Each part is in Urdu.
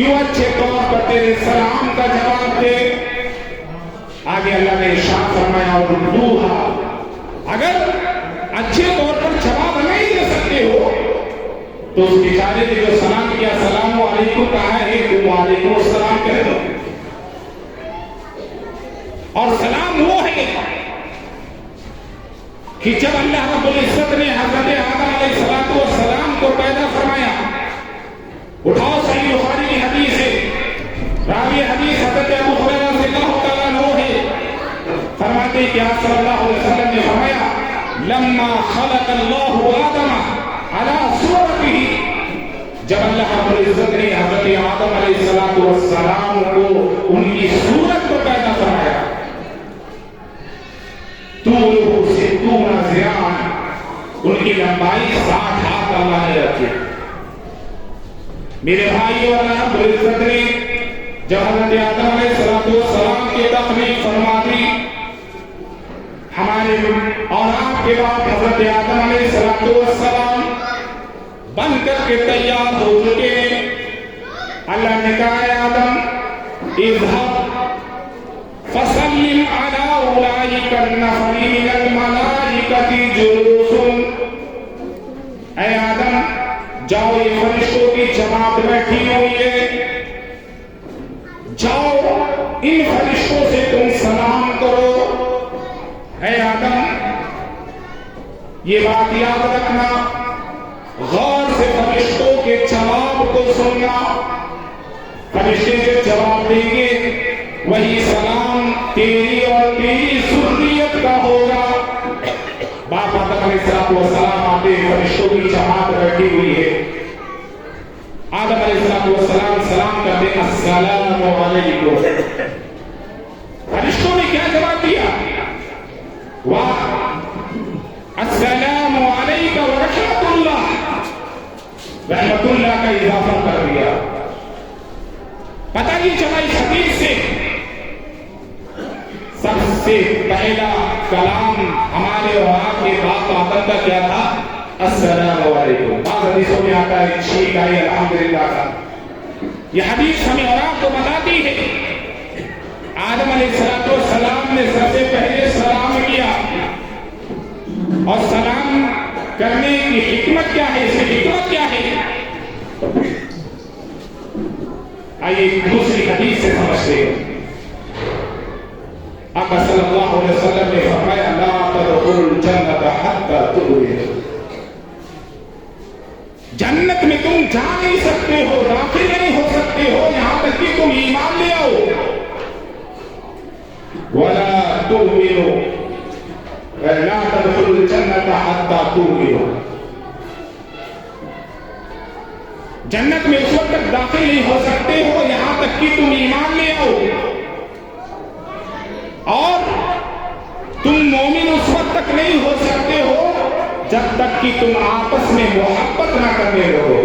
کیوں اچھے طور پر تیرے سلام کا جواب دے. آگے اللہ نے ارشاد فرمایا اردوہا، اگر اچھے طور پر جواب نہیں دے سکتے ہو تو اس بیچارے نے جو سلام کیا السلام علیکم کہا ہے تم وعلیکم السلام کہہ دو. اور سلام وہ ہے کہ جب اللہ رب العزت نے حضرت آدم علیہ السلام کو پیدا فرمایا، اٹھاؤ صحیح بخاری کی حدیث ہے، راوی حدیث حضرت ابو ہریرہ رضی اللہ تعالیٰ عنہ ہے، فرماتے ہیں کہ آپ صلی اللہ علیہ وسلم نے فرمایا لما خلق اللہ آدم علی صورتہ، جب اللہ رب العزت نے حضرت آدم علیہ السلام کو ان کی صورت کو پیدا فرمایا، طولہ ستون ذراعا، ان کی لمبائی 60 ہاتھ اللہ نے رکھی. میرے بھائیوں، اللہ رب العزت نے جب حضرت آدم علیہ السلام کی تخلیق فرما دی، ہمارے اور آپ کے بعد حضرت آدم علیہ السلام بن کر کے تیار ہو چکے ہیں. اللہ نے کہا ہے آدم اذهب فسلم على اولئک النفر من الملائکۃ جلوس، اے آدم جاؤ یہ فرشتوں کی جماعت بیٹھی ہوئی ہے، جاؤ ان فرشتوں سے تم سلام کرو. اے آدم یہ بات یاد رکھنا، غور سے فرشتوں کے جواب کو سننا. فرشتے جو جواب دیں گے وہی سلام تیری اور تیری ذریت کا ہوگا. باپ آدم علیہ السلام آتے فرشتوں کی جماعت بیٹھی ہوئی ہے. آدم علیہ السلام سلام کرتے السلام علیکم. فرشتوں نے کیا جواب دیا؟ واہ السلام علیکم ورحمۃ اللہ، رحمت اللہ کا اضافہ کر دیا. پتہ نہیں چلا اس حدیث سے سب سے پہلا کلام ہمارے اور آپ کے باپ آدم کا کیا تھا؟ السلام علیکم. بعض حدیثوں میں آتا ہے ٹھیک ہے الحمدللہ کا. یہ حدیث ہمیں اور آپ کو بتاتی ہے آدم علیہ السلام نے سب سے پہلے سلام کیا، اور سلام کرنے کی حکمت کیا ہے، اس کی حکمت کیا ہے آئیے دوسری حدیث سے سمجھتے ہیں. آقا صلی اللہ علیہ وسلم نے فرمایا لا تدخلوا الجنۃ حتی تؤمنوا، جنت میں تم جا نہیں سکتے ہو، داخل نہیں ہو سکتے ہو یہاں تک کہ تم ایمان لے آؤ. ولا تؤمنوا لا تدخلوا الجنۃ حتی تؤمنوا، جنت میں اس وقت تک داخل نہیں ہو سکتے ہو یہاں تک کہ تم ایمان لے آؤ، اور تم مومن اس وقت تک نہیں ہو سکتے ہو جب تک کہ تم آپس میں محبت نہ کرنے لگو.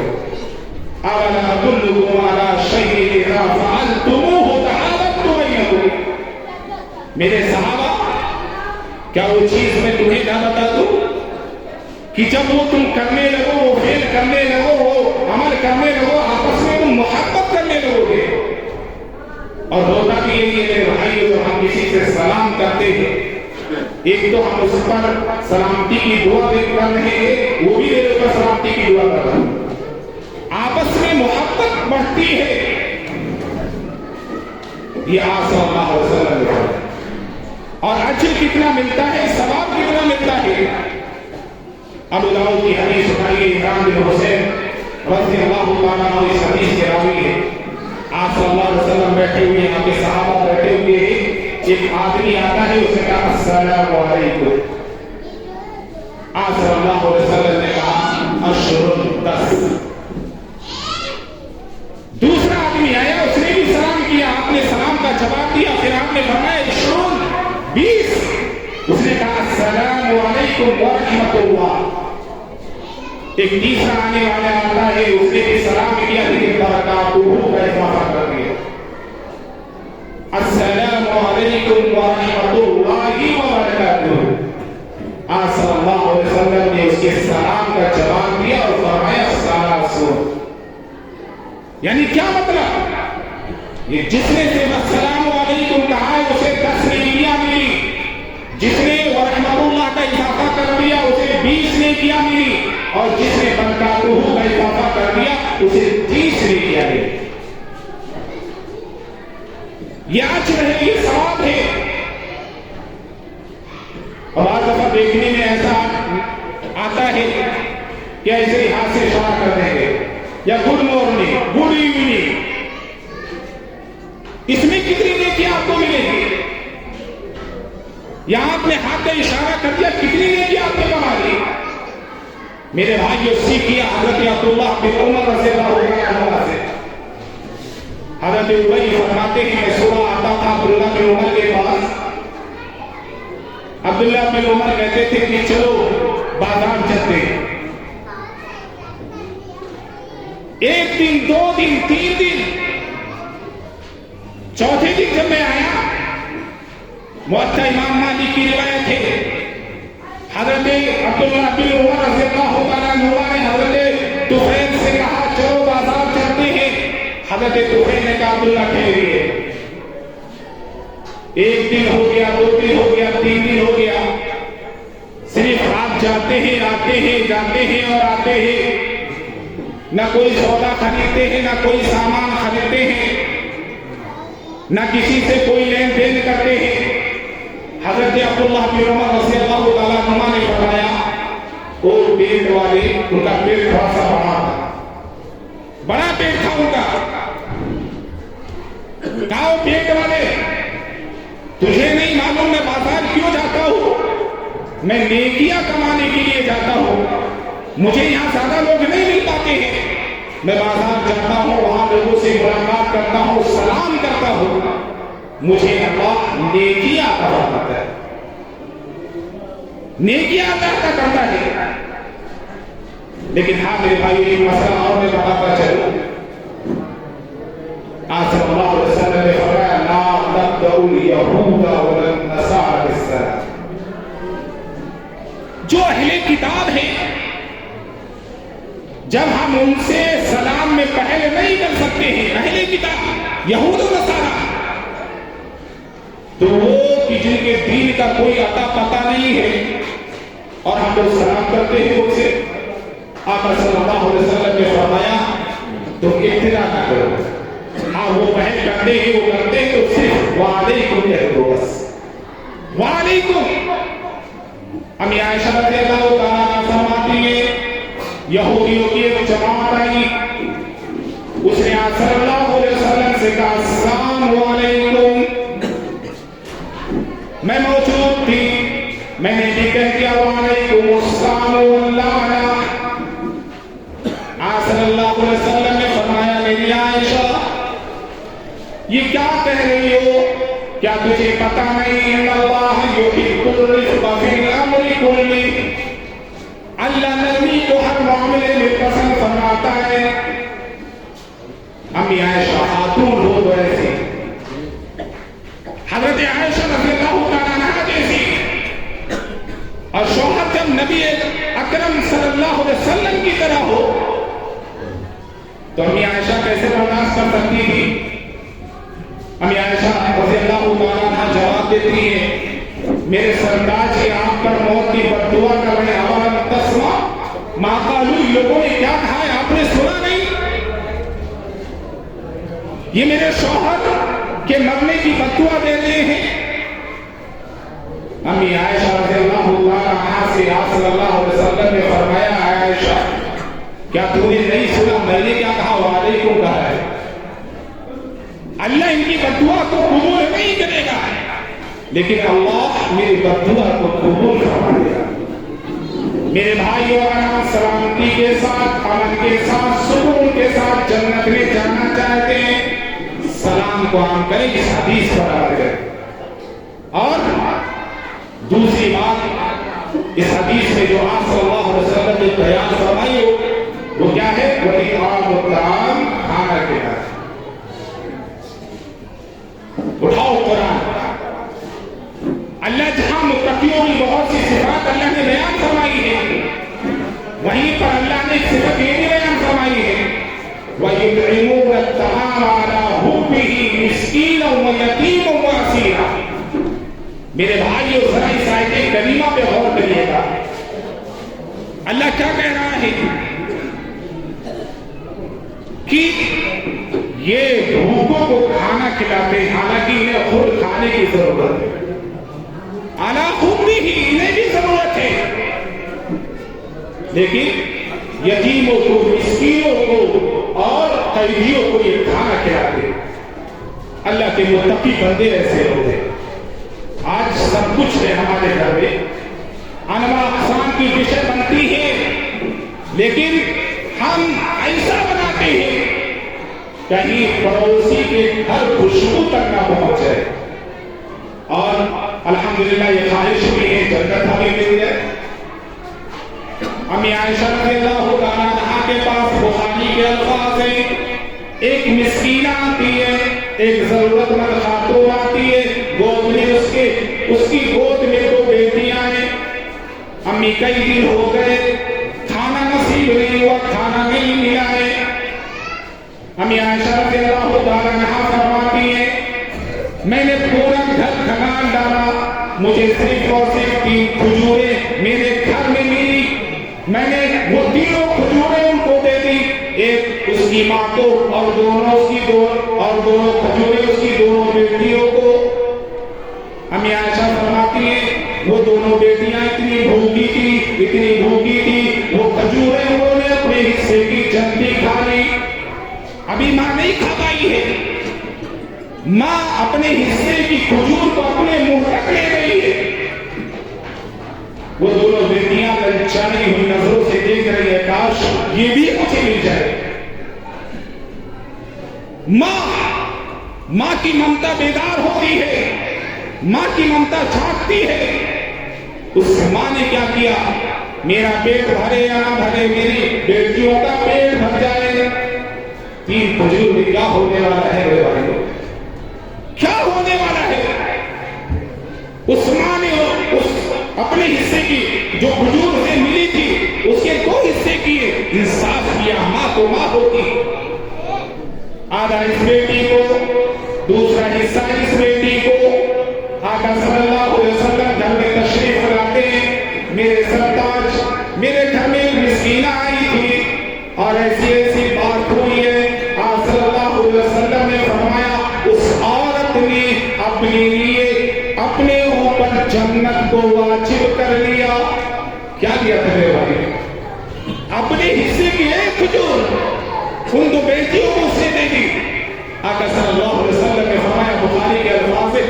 اولا ادلکم علی شیء اذا فعلتموہ تحاببتم بینکم، میرے صحابہ کیا وہ چیز میں تمہیں نہ بتا دوں کہ جب وہ تم کرنے لگو، وہ فعل کرنے لگو، وہ عمل کرنے لگو، آپس میں تم محبت کرنے لگو گے. اور ہوتا بھی یہی ہے میرے بھائی، جو ہم کسی سے سلام کرتے ہیں ایک تو ہم اس پر سلامتی کی دعا کر رہے ہیں، وہ بھی میرے اوپر سلامتی کی دعا کر رہا ہے، آپس میں محبت بڑھتی ہے. یہ آپ صلی اللہ علیہ وسلم نے کہا. اور اجر کتنا ملتا ہے، ثواب کتنا ملتا ہے. ابو داؤد کی حدیث اٹھائیے، عمران بن حسین رضی اللہ تعالیٰ عنہ اس حدیث کے راوی ہے. آپ صلی اللہ علیہ وسلم بیٹھے ہوئے ہیں، آپ کے صحابہ بیٹھے ہوئے ہیں، ایک آدمی آتا ہے، اس نے کہا السلام علیکم. آپ صلی اللہ علیہ وسلم نے کہا اشرف 10. دوسرا آدمی آیا، اس نے بھی سلام کیا، آپ نے سلام کا جواب دیا، پھر آپ نے فرمایا اشرف 20. اس نے کہا السلام علیکم ورحمۃ اللہ. ایک تیسرا آنے والا آتا ہے، اس نے بھی سلام کیا لیکن برکاتہ کا اضافہ کر دیا. السلام علیکم ورحمۃ اللہ وبرکاتہ. آپ صلی اللہ علیہ وسلم نے اس کے سلام کا جواب دیا اور فرمایا سلام. یعنی کیا مطلب؟ یہ جس نے صرف السلام علیکم کہا ہے اسے 10 نیکیاں ملی، جس نے ورحمۃ اللہ کا اضافہ کر دیا اسے 20 نیکیاں ملی، اور جس نے برکاتہ کا اضافہ کر دیا اسے 30 نیکیاں ملی۔ یہ آج رہے یہ ثواب ہے۔ اور آج دفعہ دیکھنے میں ایسا آتا ہے کہ ایسے ہی ہاتھ سے اشارہ کر دیں گے یا گڈ مارننگ، گڈ ایوننگ، اس میں کتنی نیکی آپ کو ملے گی؟ یہاں آپ نے ہاتھ کا اشارہ کر دیا، کتنی نیکی آپ نے کما لی؟ میرے بھائیو سیکھیے حضرت عبداللہ بن عمر رضی اللہ عنہ سے۔ حضرت ابی فرماتے ہیں میں صبح آتا تھا عبداللہ بن عمر کے پاس، عبداللہ بن عمر کہتے تھے کہ چلو بازار چلتے ہیں۔ 1 دن 2 دن 3 دن، چوتھے دن جب میں آیا، موطا امام مالک کی روایت ہے، حضرت عبداللہ بن عمر رضی اللہ عنہ نے حضرت طفیل سے کہا چلو بازار چلتے ہیں۔ حضرت طفیل نے کہا عبداللہ ٹھہریے، 1 دن ہو گیا، 2 دن ہو گیا، 3 دن ہو گیا، صرف آپ جاتے ہیں آتے ہیں، جاتے ہیں اور آتے ہیں، نہ کوئی سودا خریدتے ہیں، نہ کوئی سامان خریدتے ہیں، نہ کسی سے کوئی لین دین کرتے ہیں۔ حضرت عبداللہ بن عمر رضی اللہ تعالیٰ عنہ نے فرمایا وہ پیٹ والے، ان کا پیٹ تھوڑا سا بڑا تھا، بڑا پیٹ تھا ان کا، کہا وہ پیٹ والے تجھے نہیں معلوم میں بازار کیوں جاتا ہوں؟ میں نیکیاں کمانے کے لیے جاتا ہوں، مجھے یہاں زیادہ لوگ نہیں مل پاتے ہیں، میں بازار جاتا ہوں، وہاں لوگوں سے ملاقات کرتا ہوں، سلام کرتا ہوں، مجھے اللہ نیکیاں عطا کرتا ہے، نیکیاں عطا کرتا ہے۔ لیکن ہاں میرے بھائی ایک مسئلہ اور میں بتاتا چلوں، آج صلی اللہ علیہ وسلم نے فرمایا لا تبدأوا اليہود ولا النصارى بالسلام۔ جو اہل کتاب ہے جب ہم ان سے سلام میں پہل نہیں کر سکتے ہیں، اہل کتاب یہود و نصارہ، تو وہ کہ جن کے دین کا کوئی عطا پتہ نہیں ہے اور ہم لوگ سلام کرتے ہیں ان سے، آقا صلی اللہ علیہ وسلم نے فرمایا تو ابتدا نہ کرو، ہاں وہ پہل کرتے ہیں وہ کرتے ہیں تو صرف وعلیکم کہہ دو، بس وعلیکم۔ امی عائشہ رضی اللہ تعالیٰ عنہ فرماتی ہے یہودیوں کی ایک جماعت آئی، اس نے آپ صلی اللہ علیہ وسلم سے کہا السلام علیکم، میں موجود تھی، میں نے بھی کہہ دیا وعلیکم السلام واللعنہ۔ آپ صلی اللہ علیہ وسلم نے فرمایا میری عائشہ یہ کیا کہہ رہی ہو؟ کیا تجھے پتہ نہیں ان اللہ یحب الرفق فی الامر کلہ، اللہ نرمی کو ہر معاملے میں پسند فرماتا ہے۔ امی عائشہ خاتون ہو تو ایسی، حضرت عائشہ رضی اللہ تعالیٰ عنہ جیسی، اور شوہر جب نبی اکرم صلی اللہ علیہ وسلم کی طرح ہو تو امی عائشہ کیسے برداشت کر سکتی تھی؟ امی عائشہ رضی اللہ تعالیٰ عنہ جواب دیتی ہے میرے سرتاج کی آپ پر موت کی بد دعا کر رہے عوام تسمع ما قالوا، لوگوں نے کیا کہا ہے آپ نے سنا نہیں؟ یہ میرے شوہر کے مرنے کی بد دعا دے رہے ہیں۔ امی عائشہ رضی اللہ تعالیٰ عنہ سے آپ صلی اللہ علیہ وسلم نے فرمایا عائشہ کیا تم نے نہیں سنا میں نے کیا کہا؟ وعلیکم کہا ہے۔ اللہ ان کی بد دعا کو قبول نہیں کرے گا لیکن اللہ میری بد دعا کو قبول فرمائے گا۔ میرے بھائیوں اگر ہم سلامتی کے ساتھ، امن کے ساتھ، سکون کے ساتھ جنت میں جانا چاہتے ہیں، سلام کو عام کریں، اس حدیث پر عمل کریں۔ اور دوسری بات اس حدیث میں جو آپ صلی اللہ علیہ وسلم نے بیان فرمائی وہ کیا ہے؟ وَإِطْعَامُ الطَّعَامِ، کھانا کھلانا۔ اٹھاؤ قرآن، اللہ جہاں متقیوں کی بہت سی صفات اللہ نے بیان فرمائی ہے، وہیں پر اللہ نے ایک صفت یہ بھی بیان فرمائی ہے وَيُطْعِمُونَ الطَّعَامَ عَلَى حُبِّهِ مِسْكِينًا وَيَتِيمًا وَأَسِيرًا۔ میرے بھائیو ذرا اس آیت کریمہ پہ غور کریے گا، اللہ کیا کہہ رہا ہے کہ یہ بھوکوں کو کھانا کھلاتے ہیں، حالانکہ انہیں خود کھانے کی ضرورت ہے، عَلَى حُبِّهِ انہیں بھی ضرورت ہے، لیکن یتیموں کو، مسکینوں کو اور قیدیوں کو یہ کھانا کھلاتے ہیں۔ اللہ کے متقی بندے ایسے ہوتے ہیں۔ آج سب کچھ ہے ہمارے گھر میں، انواع اقسام کی ڈشیں بنتی ہیں، لیکن ہم ایسا بناتے ہیں کہیں پڑوسی کے گھر خوشبو تک نہ پہنچ جائے، اور الحمدللہ یہ خواہش بھی ہے جنت ہمیں مل جائے۔ امی عائشہ رضی اللہ تعالیٰ عنہا کے پاس بخاری کے الفاظ ہیں، ایک مسکینہ آتی ہے، ایک ضرورت مند خاتون آتی ہے، گود میں اس کی گود میں 2 بیٹیاں ہیں۔ امی کئی دن ہو گئے کھانا نصیب نہیں ہوا، کھانا نہیں ملا ہے۔ امی عائشہ رضی اللہ تعالیٰ عنہا فرماتی ہیں میں نے پورا گھر کھنگان ڈالا، مجھے صرف اور صرف 3 کھجوریں میرے گھر میں ملی، میں نے وہ 3 کھجوریں ان کو دے دی، ایک اس کی ماں کو اور دونوں کھجوریں اس کی دونوں بیٹیوں کو۔ امی عائشہ فرماتی ہیں وہ دونوں بیٹیاں اتنی بھوکی تھی، وہ کھجوریں انہوں نے اپنے حصے کی جلدی کھا لی۔ ابھی ماں نہیں کھا پائی ہے، ماں اپنے حصے کی کھجور کو اپنے منہ تک لے گئی ہے۔ وہ دونوں بیٹیاں للچائی ہوئی نظروں سے دیکھ رہی ہے، کاش یہ بھی مجھے مل جائے۔ ماں کی ممتا بیدار ہوتی ہے، ماں کی ممتا جھانکتی ہے۔ اس ماں نے کیا کیا، میرا پیٹ بھرے یا نہ بھرے، میری بیٹیوں کا پیٹ بھر جائے۔ 3 کھجور میں کیا ہونے والا ہے میرے بھائیوں، کیا ہونے والا ہے؟ اس ماں نے اپنے حصے کی جو کھجور سے ملی تھی اس کے 2 حصے کیے، انصاف کیا، ماں تو ماں ہوتی، آدھا اس بیٹی کو، دوسرا حصہ اس بیٹی کو۔ آقا صلی اللہ علیہ وسلم گھر میں تشریف لاتے ہیں، میرے سرتاج میرے گھر میں مسکینہ آئی تھی اور ایسی بات ہوئی ہے، آپ صلی اللہ علیہ وسلم نے فرمایا اس عورت نے اپنے لیے اپنے اوپر جنت کو واجب کر لیا۔ کیا لیا تھا میرے بھائی؟ اپنے حصے کی 1 کھجور ان 2 بیٹیوں کو اس نے دے دی۔ آقا صلی اللہ علیہ وسلم نے فرمایا بخاری کے الفاظ سے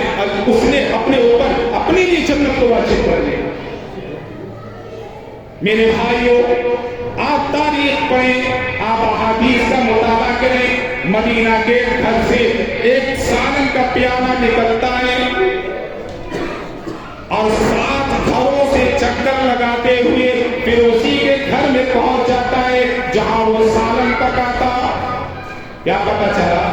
اس نے اپنے اوپر اپنے لیے جنت کو واجب کر لیا۔ میرے بھائیوں، آپ تاریخ پڑھیں، آپ احادیث کا مطالعہ کریں، مدینہ کے گھر سے 1 سالن کا پیالہ نکلتا ہے اور 7 گھروں سے چکر لگاتے ہوئے پھر اسی کے گھر میں پہنچ جاتا ہے جہاں وہ سالن پکاتا۔ کیا پتا چلا؟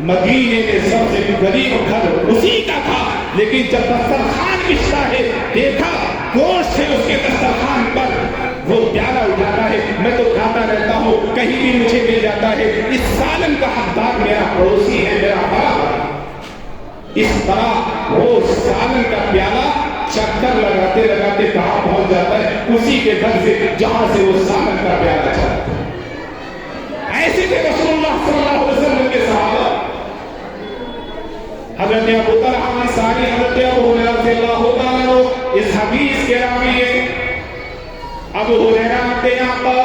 مدینے میں سب سے غریب گھر اسی کا تھا، لیکن جب دسترخوان بچھتا ہے دیکھا گوشت ہے اس کے دسترخوان پر، وہ پیالہ اٹھاتا ہے، میں تو کھاتا رہتا ہوں کہیں بھی مجھے مل جاتا ہے، اس سالن کا حقدار میرا پڑوسی ہے، میرا بڑا۔ اس طرح وہ سالن کا پیالہ چکر لگاتے لگاتے کہاں پہنچ جاتا ہے؟ اسی کے گھر سے جہاں سے وہ سالن کا پیالہ چلا۔ ایسے تھے رسول اللہ صلی اللہ علیہ وسلم کے صحابہ۔ حضرت ابو طلحہ انصاری، حضرت ابو ہریرہ رضی اللہ تعالیٰ عنہ اس حدیث کے راوی ہیں۔ ابو ہریرہ آتے آقا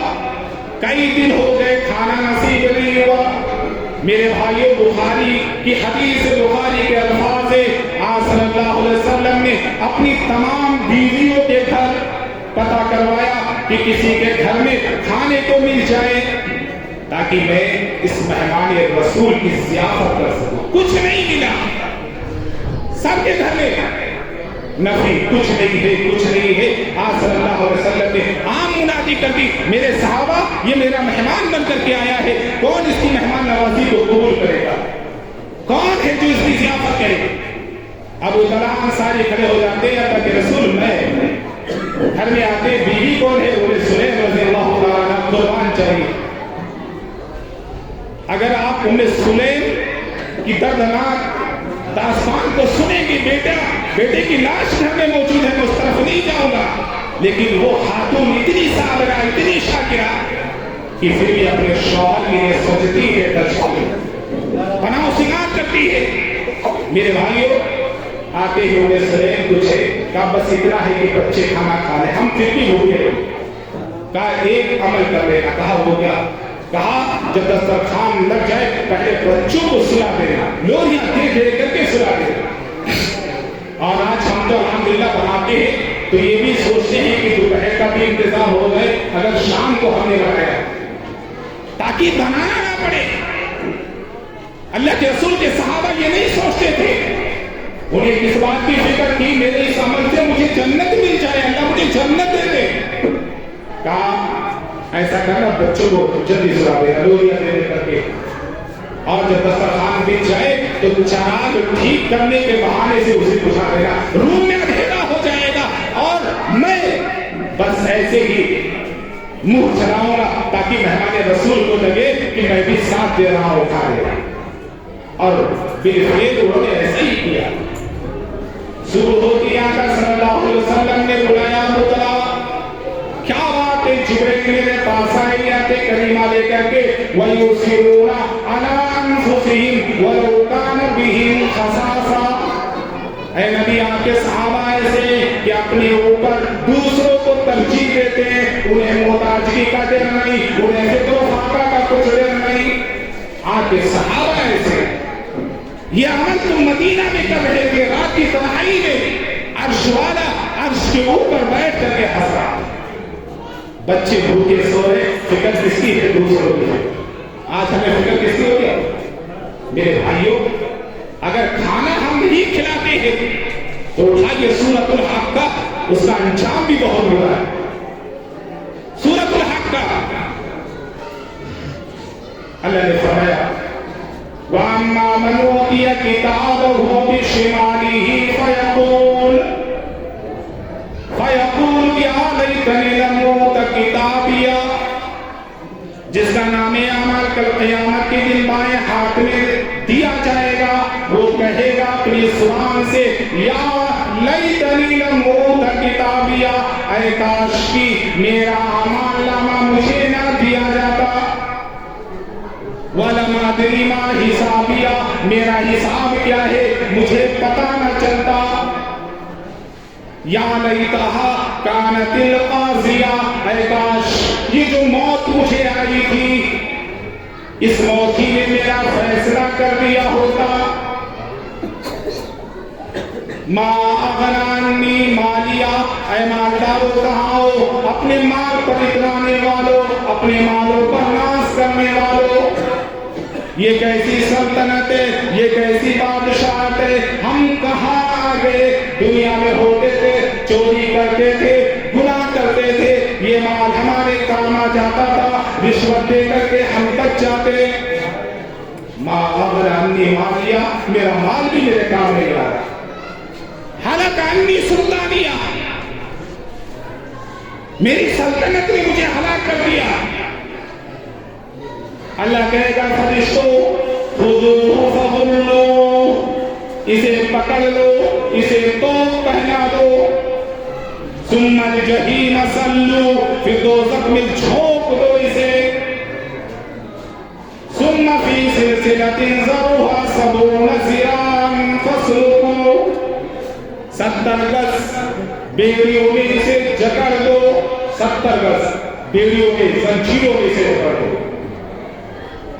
کئی دن ہو گئے کھانا نصیب نہیں ہوا۔ میرے بھائیو بخاری کی حدیث، بخاری کے الفاظ سے آپ صلی اللہ علیہ وسلم نے اپنی تمام بیویوں کے گھر پتہ کروایا کہ کسی کے گھر میں کھانے کو مل جائے تاکہ میں اس مہمان رسول کی ضیافت کر سکوں۔ کچھ نہیں ملا، سب کے گھر میں نفی، کچھ نہیں ہے۔ آپ صلی اللہ علیہ وسلم نے عام منادی کر دی، میرے صحابہ یہ میرا مہمان بن کر کے آیا ہے، کون اس کی مہمان نوازی کو قبول کرے گا؟ کون ہے جو اس کی ضیافت کرے؟ ابو طلحہ انصاری کھڑے ہو جاتے ہیں کہ رسول میں گھر میں آتے، بیوی کون ہے؟ بولے سلیم رضی اللہ تعالیٰ عنہ، قربان چاہیے۔ اگر آپ ام سلیم کی دردناک داستان کو سنیں گے، بیٹے کی لاش گھر میں موجود ہے، میں اس طرف نہیں جاؤں گا، لیکن وہ خاتون اتنی صابرہ، اتنی شاکرہ کہ پھر بھی اپنے شوہر کے لیے سوچتی ہے، پناہ و سنگار کرتی ہے۔ میرے بھائیوں، آتے ہی ام سلیم پوچھے، کہا بس اتنا ہے کہ بچے کھانا کھا لیں، ہم پھر بھی بھوکے۔ کہا ایک عمل کر لینا۔ کہا وہ کیا؟ کہا جب دسترخوان لگ جائے پہلے بچوں کو سلا دینا، لوریاں دے کر کے سلا دینا۔ اور آج ہم تو الحمدللہ بناتے ہیں تو یہ بھی سوچتے ہیں کہ دوپہر کا بھی انتظام ہو گئے، اگر شام کو ہم نے بنایا تاکہ بنانا نہ پڑے۔ اللہ کے رسول کے صحابہ یہ نہیں سوچتے تھے، انہیں کس بات کی فکر تھی، میرے اس عمل سے مجھے جنت مل جائے، اللہ مجھے جنت دے دے۔ کہا ایسا کرنا، بچوں کو جلدی سلا دینا، لوریاں دے کر کے، اور جب دسترخوان بچ جائے تو چراغ ٹھیک کرنے کے بہانے سے اسے بجھا دینا، روم میں اندھیرا ہو جائے گا اور میں بس ایسے ہی منہ چلاؤں گا تاکہ مہمان رسول کو لگے کہ میں بھی ساتھ دے رہا ہوں، کھا رہا ہوں۔ اور بالفعل انہوں نے ایسا ہی کیا۔ صبح ہوتی آقا صلی اللہ علیہ وسلم نے بلایا، مطلع کیا بات ہے؟ جبرائیل میرے پاس آئے، آتے کریمہ لے کر کے وَيُسِرُونَ عَلَىٰ أَنفُسِهِمْ وَلَوْ كَانَ بِهِمْ خَصَاصَةٌ۔ اے نبی، آپ کے صحابہ ایسے کہ اپنے اوپر دوسروں کو ترجیح دیتے ہیں، انہیں محتاجی کا ڈر نہیں، انہیں فکر و فاقہ کا کچھ ڈر نہیں۔ آپ کے صحابہ ایسے۔ یہ عمل تم مدینہ میں کر رہے تھے، رات کی تنہائی میں عرش والا عرش کے اوپر بیٹھ کر کے ہنس رہا۔ بچے بھوکے سو رہے، فکر کس کی ہے؟ دوسروں کی ہے۔ آج ہمیں فکر کس کی ہو گیا؟ میرے بھائیوں، اگر کھانا ہم نہیں کھلاتے ہیں تو اٹھائیے سورۃ الحق کا، اس کا انجام بھی بہت برا ہے۔ سورۃ الحق کا اللہ نے فرمایا وَأَمَّا مَنْ أُوتِيَ كِتَابَهُ بِشِمَالِهِ فَيَقُولُ يَا لَيْتَنِي لَمْ أُوتَ كِتَابِيَهْ، جس کا نام اعمال کل قیامت کے دن بائیں ہاتھ میں دیا جائے گا، وہ کہے گا اپنی زبان سے، یا لیتنی لم اوت کتابیہ، اے کاش کی میرا اعمال نامہ مجھے نہ دیا جاتا، وَلَمْ أَدْرِ مَا حِسَابِیہ، میرا حساب کیا ہے مجھے پتہ نہ چلتا، یا لیتہا کانت القاضیہ، اے کاش یہ جو موت مجھے آئی تھی اس موت ہی نے میرا فیصلہ کر دیا ہوتا۔ ما اغنی عنی مالیہ، اے مالداروں کہاں ہو؟ اپنے مال پر اترانے والوں، اپنے مالوں پر ناز کرنے والوں، یہ کیسی سلطنت ہے، یہ کیسی بادشاہت ہے، ہم کہاں آ گئے؟ دنیا میں ہوتے تھے، چوری کرتے تھے، گناہ کرتے تھے، یہ مال ہمارے کام آ جاتا تھا، رشوت دے کر کے ہم بچ جاتے۔ ما اغنی عنی مالیہ، میرا مال بھی میرے کام نہیں آ رہا، حلق عنی سلطانیہ، میری سلطنت نے مجھے ہلاک کر دیا۔ اللہ کہے گا فرشتوں خذوہ فغلوہ، اسے پکڑ لو، اسے توق پہنا دو، ثم الجحیم صلو، پھر دوزخ میں جھونک دو اسے، ثم فی سلسلۃ ذرعہا 70 ذراعا فاسلکوہ، 70 گز بیڑیوں میں اسے جکڑ دو، 70 گز بیڑیوں میں زنجیروں میں اسے جکڑ دو۔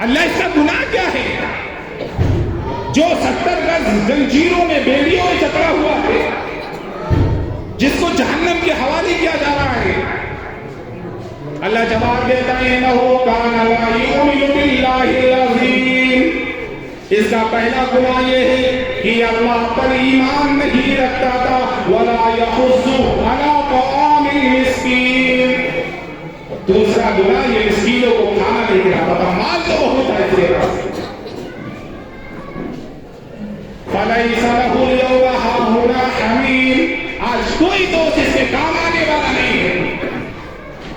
اللہ اس کا گناہ کیا ہے جو 70 گز زنجیروں میں بیڑیوں میں جکڑا ہوا ہے، جس کو جہنم کے حوالے کیا جا رہا ہے؟ اللہ جواب دیتا ہے انہو کان لا یؤمن باللہ العظیم، اس کا پہلا گناہ یہ ہے کہ اللہ پر ایمان نہیں رکھتا تھا، ولا یحض علی طعام المسکین، دوسرا گناہ یہ مسکینوں کو کھانا نہیں کھلاتا تھا، مال تو بہت ہے اس کے پاس۔ فلیس لہ اليوم ہاہنا حمیم، آج کوئی دوست اس کے کام آنے والا نہیں ہے،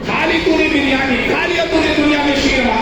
خالی تو نے بریانی کھا لیا، تو نے دنیا میں شیرما،